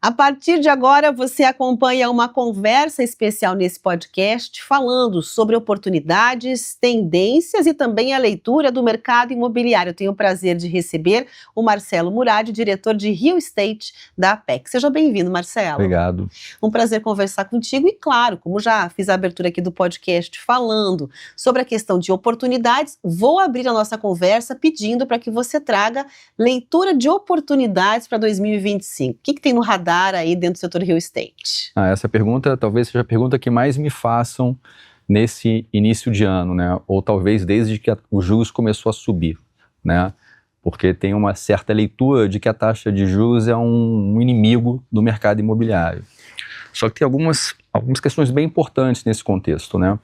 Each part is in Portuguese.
A partir de agora, você acompanha uma conversa especial nesse podcast falando sobre oportunidades, tendências e também a leitura do mercado imobiliário. Eu tenho o prazer de receber o Marcelo Murad, diretor de Real Estate da Apex. Seja bem-vindo, Marcelo. Obrigado. Um prazer conversar contigo e, claro, como já fiz a abertura aqui do podcast falando sobre a questão de oportunidades, vou abrir a nossa conversa pedindo para que você traga leitura de oportunidades para 2025. O que tem no radar aí dentro do setor real estate? Essa pergunta talvez seja a pergunta que mais me façam nesse início de ano, né? Ou talvez desde que os juros começou a subir, né? Porque tem uma certa leitura de que a taxa de juros é um inimigo do mercado imobiliário. Só que tem algumas questões bem importantes nesse contexto, né?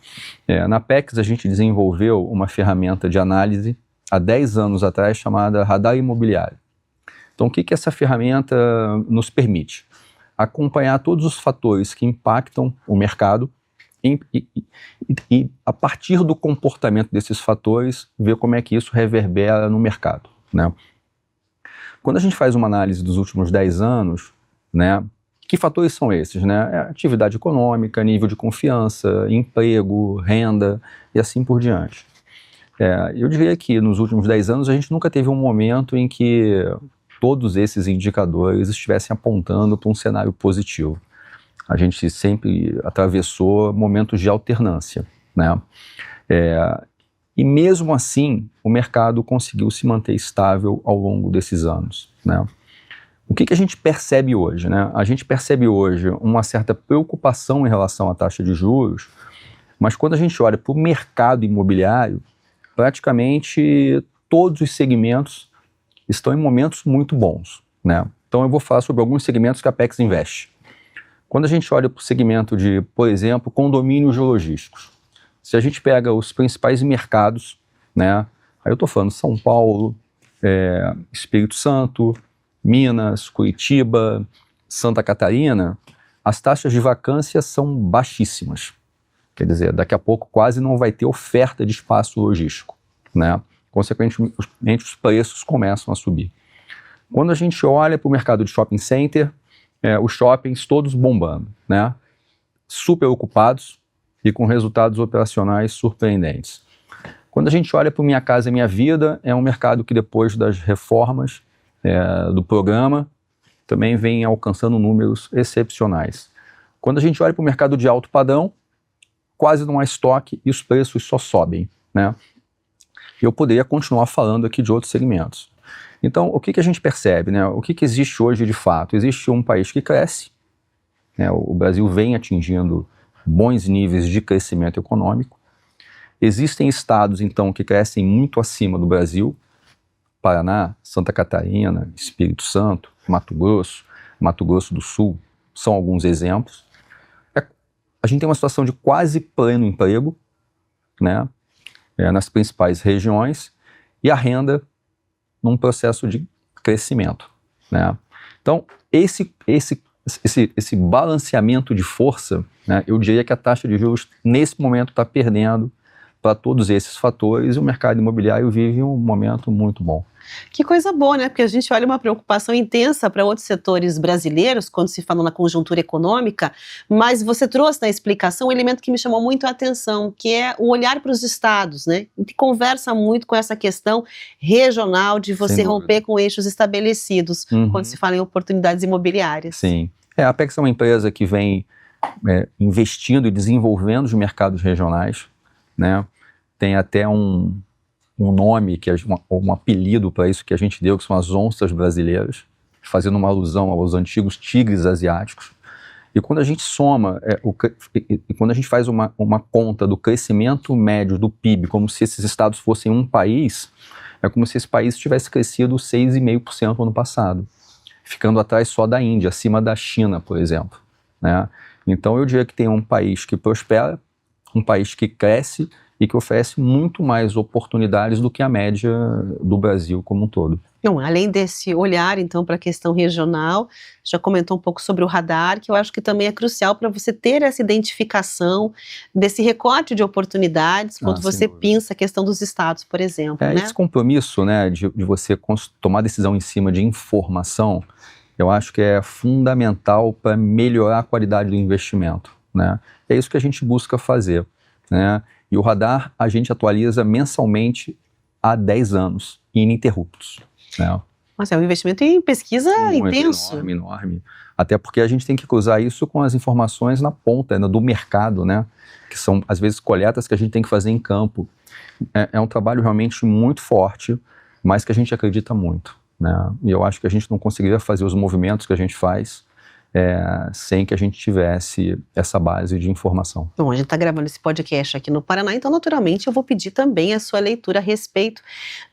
Na Apex a gente desenvolveu uma ferramenta de análise há 10 anos atrás chamada Radar Imobiliário. Então, o que essa ferramenta nos permite? Acompanhar todos os fatores que impactam o mercado e a partir do comportamento desses fatores, ver como é que isso reverbera no mercado, né? Quando a gente faz uma análise dos últimos 10 anos, né, que fatores são esses, né? Atividade econômica, nível de confiança, emprego, renda e assim por diante. Eu diria que nos últimos 10 anos a gente nunca teve um momento em que todos esses indicadores estivessem apontando para um cenário positivo. A gente sempre atravessou momentos de alternância, né? E mesmo assim, o mercado conseguiu se manter estável ao longo desses anos, né? O que a gente percebe hoje, né? A gente percebe hoje uma certa preocupação em relação à taxa de juros, mas quando a gente olha para o mercado imobiliário, praticamente todos os segmentos estão em momentos muito bons, né? Então eu vou falar sobre alguns segmentos que a Apex investe. Quando a gente olha para o segmento de, por exemplo, condomínios logísticos, se a gente pega os principais mercados, né? Aí eu estou falando São Paulo, Espírito Santo, Minas, Curitiba, Santa Catarina, as taxas de vacância são baixíssimas. Quer dizer, daqui a pouco quase não vai ter oferta de espaço logístico, né? Consequentemente, os preços começam a subir. Quando a gente olha para o mercado de shopping center, os shoppings todos bombando, né? Super ocupados e com resultados operacionais surpreendentes. Quando a gente olha para o Minha Casa Minha Vida, é um mercado que depois das reformas do programa também vem alcançando números excepcionais. Quando a gente olha para o mercado de alto padrão, quase não há estoque e os preços só sobem, né? Eu poderia continuar falando aqui de outros segmentos. Então, o que a gente percebe, né? O que existe hoje de fato? Existe um país que cresce, né? O Brasil vem atingindo bons níveis de crescimento econômico. Existem estados, então, que crescem muito acima do Brasil: Paraná, Santa Catarina, Espírito Santo, Mato Grosso do Sul, são alguns exemplos. A gente tem uma situação de quase pleno emprego, né? Nas principais regiões, e a renda num processo de crescimento, né? Então, esse balanceamento de força, né, eu diria que a taxa de juros nesse momento está perdendo para todos esses fatores e o mercado imobiliário vive um momento muito bom. Que coisa boa, né? Porque a gente olha uma preocupação intensa para outros setores brasileiros, quando se fala na conjuntura econômica, mas você trouxe na explicação um elemento que me chamou muito a atenção, que é o olhar para os estados, né? E que conversa muito com essa questão regional de você romper com eixos estabelecidos, quando se fala em oportunidades imobiliárias. Sim. A Apex é uma empresa que vem investindo e desenvolvendo os mercados regionais, né? Tem até um nome, que é um apelido para isso que a gente deu, que são as onças brasileiras, fazendo uma alusão aos antigos tigres asiáticos. E quando a gente soma, quando a gente faz uma conta do crescimento médio do PIB, como se esses estados fossem um país, é como se esse país tivesse crescido 6,5% no ano passado, ficando atrás só da Índia, acima da China, por exemplo, né? Então eu diria que tem um país que prospera, um país que cresce e que oferece muito mais oportunidades do que a média do Brasil como um todo. Bom, além desse olhar, então, para a questão regional, já comentou um pouco sobre o radar, que eu acho que também é crucial para você ter essa identificação desse recorte de oportunidades quando você pensa a questão dos estados, por exemplo. Esse compromisso, né, de você tomar decisão em cima de informação, eu acho que é fundamental para melhorar a qualidade do investimento, né? É isso que a gente busca fazer, né? E o radar a gente atualiza mensalmente há 10 anos, ininterruptos, né? Mas é um investimento em pesquisa Muito intenso. enorme, enorme. Até porque a gente tem que cruzar isso com as informações na ponta, né, do mercado, né? Que são, às vezes, coletas que a gente tem que fazer em campo. É um trabalho realmente muito forte, mas que a gente acredita muito, né? E eu acho que a gente não conseguiria fazer os movimentos que a gente faz sem que a gente tivesse essa base de informação. Bom, a gente está gravando esse podcast aqui no Paraná, então naturalmente eu vou pedir também a sua leitura a respeito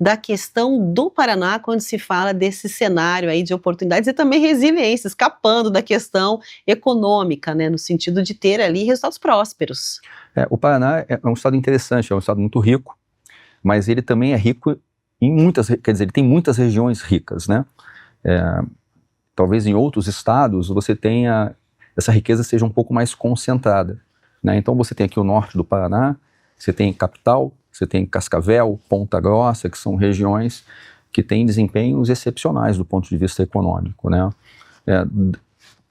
da questão do Paraná quando se fala desse cenário aí de oportunidades e também resiliência, escapando da questão econômica, né, no sentido de ter ali resultados prósperos. O Paraná é um estado interessante, é um estado muito rico, mas ele também é rico em muitas, quer dizer, ele tem muitas regiões ricas, né? Talvez em outros estados você tenha, essa riqueza seja um pouco mais concentrada, né? Então você tem aqui o norte do Paraná, você tem Capital, você tem Cascavel, Ponta Grossa, que são regiões que têm desempenhos excepcionais do ponto de vista econômico, né?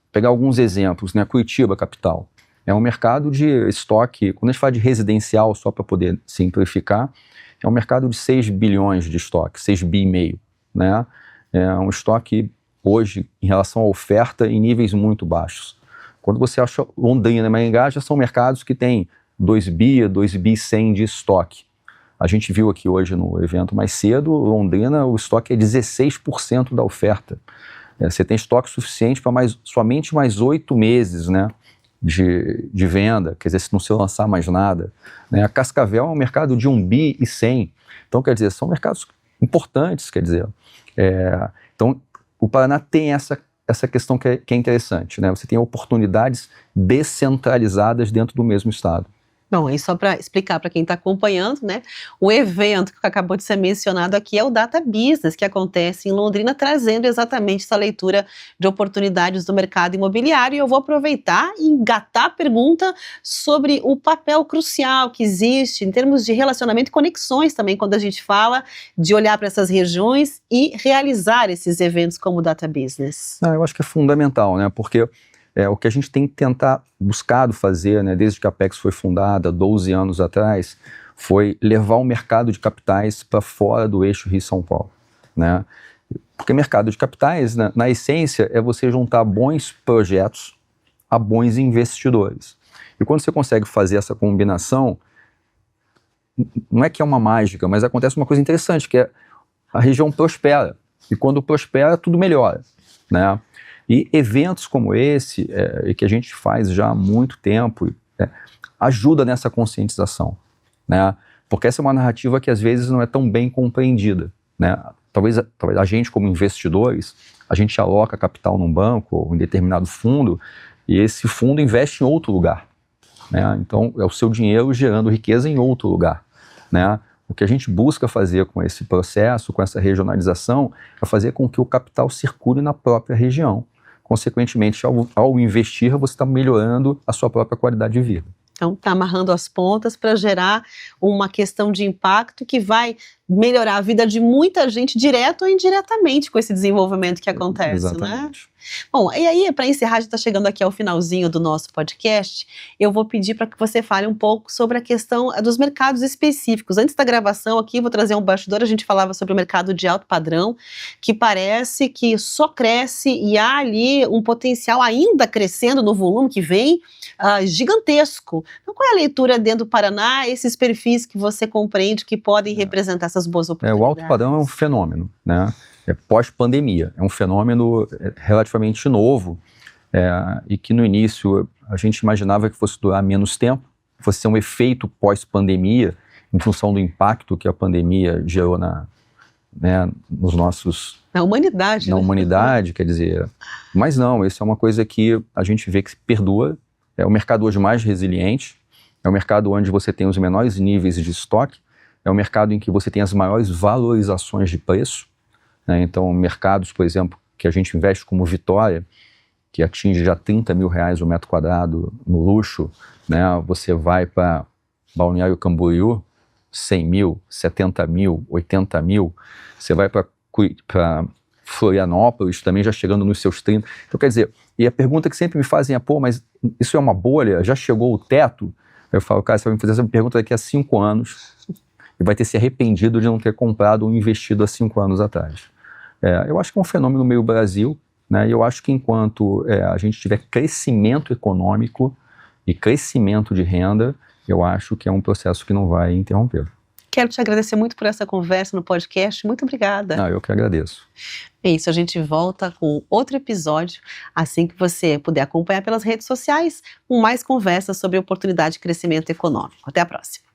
Pegar alguns exemplos, né? Curitiba, capital, é um mercado de estoque, quando a gente fala de residencial, só para poder simplificar, é um mercado de 6 bilhões de estoque, 6,5 bi, né? É um estoque hoje, em relação à oferta, em níveis muito baixos. Quando você acha Londrina e Maringá, já são mercados que têm 2 bi, 2 bi 100 de estoque. A gente viu aqui hoje no evento mais cedo, Londrina, o estoque é 16% da oferta. Você tem estoque suficiente para somente mais 8 meses, né, de venda, quer dizer, se não se lançar mais nada, né? A Cascavel é um mercado de 1 bi e 100. Então, quer dizer, são mercados importantes, quer dizer. Então, o Paraná tem essa questão que é interessante, né? Você tem oportunidades descentralizadas dentro do mesmo estado. Bom, e só para explicar para quem está acompanhando, né, o evento que acabou de ser mencionado aqui é o Data Business, que acontece em Londrina, trazendo exatamente essa leitura de oportunidades do mercado imobiliário. E eu vou aproveitar e engatar a pergunta sobre o papel crucial que existe em termos de relacionamento e conexões também, quando a gente fala de olhar para essas regiões e realizar esses eventos como o Data Business. Eu acho que é fundamental, né, porque o que a gente tem buscado fazer, né, desde que a Apex foi fundada, 12 anos atrás, foi levar o mercado de capitais para fora do eixo Rio-São Paulo, né? Porque mercado de capitais, na essência, é você juntar bons projetos a bons investidores. E quando você consegue fazer essa combinação, não é que é uma mágica, mas acontece uma coisa interessante, que é a região prospera. E quando prospera, tudo melhora, né? E eventos como esse, que a gente faz já há muito tempo, ajuda nessa conscientização, né? Porque essa é uma narrativa que às vezes não é tão bem compreendida, né? Talvez a gente, como investidores, a gente aloca capital num banco ou em determinado fundo e esse fundo investe em outro lugar, né? Então é o seu dinheiro gerando riqueza em outro lugar, né? O que a gente busca fazer com esse processo, com essa regionalização, é fazer com que o capital circule na própria região. Consequentemente, ao investir, você está melhorando a sua própria qualidade de vida. Então, está amarrando as pontas para gerar uma questão de impacto que vai melhorar a vida de muita gente, direto ou indiretamente, com esse desenvolvimento que acontece, Exatamente. Né? Bom, e aí, para encerrar, a gente está chegando aqui ao finalzinho do nosso podcast, eu vou pedir para que você fale um pouco sobre a questão dos mercados específicos. Antes da gravação aqui, vou trazer um bastidor, a gente falava sobre o mercado de alto padrão, que parece que só cresce e há ali um potencial ainda crescendo no volume que vem, gigantesco. Então, qual é a leitura dentro do Paraná, esses perfis que você compreende que podem representar essas boas oportunidades? O alto padrão é um fenômeno, né? Pós-pandemia, é um fenômeno relativamente novo e que no início a gente imaginava que fosse durar menos tempo, fosse ser um efeito pós-pandemia em função do impacto que a pandemia gerou nos nossos... Na humanidade. Na humanidade, quer dizer... Mas não, isso é uma coisa que a gente vê que se perdura, é o mercado hoje mais resiliente, é o mercado onde você tem os menores níveis de estoque, é o mercado em que você tem as maiores valorizações de preço, né? Então, mercados, por exemplo, que a gente investe como Vitória, que atinge já 30 mil reais o metro quadrado no luxo, né? Você vai para Balneário Camboriú, 100 mil, 70 mil, 80 mil, você vai para Florianópolis, também já chegando nos seus 30. Então, quer dizer, e a pergunta que sempre me fazem é, pô, mas isso é uma bolha? Já chegou o teto? Eu falo, cara, você vai me fazer essa pergunta daqui a 5 anos e vai ter se arrependido de não ter comprado ou investido há 5 anos atrás. Eu acho que é um fenômeno no meio Brasil, né? E eu acho que enquanto a gente tiver crescimento econômico e crescimento de renda, eu acho que é um processo que não vai interromper. Quero te agradecer muito por essa conversa no podcast. Muito obrigada. Não, eu que agradeço. É isso, a gente volta com outro episódio, assim que você puder acompanhar pelas redes sociais, com mais conversas sobre oportunidade de crescimento econômico. Até a próxima.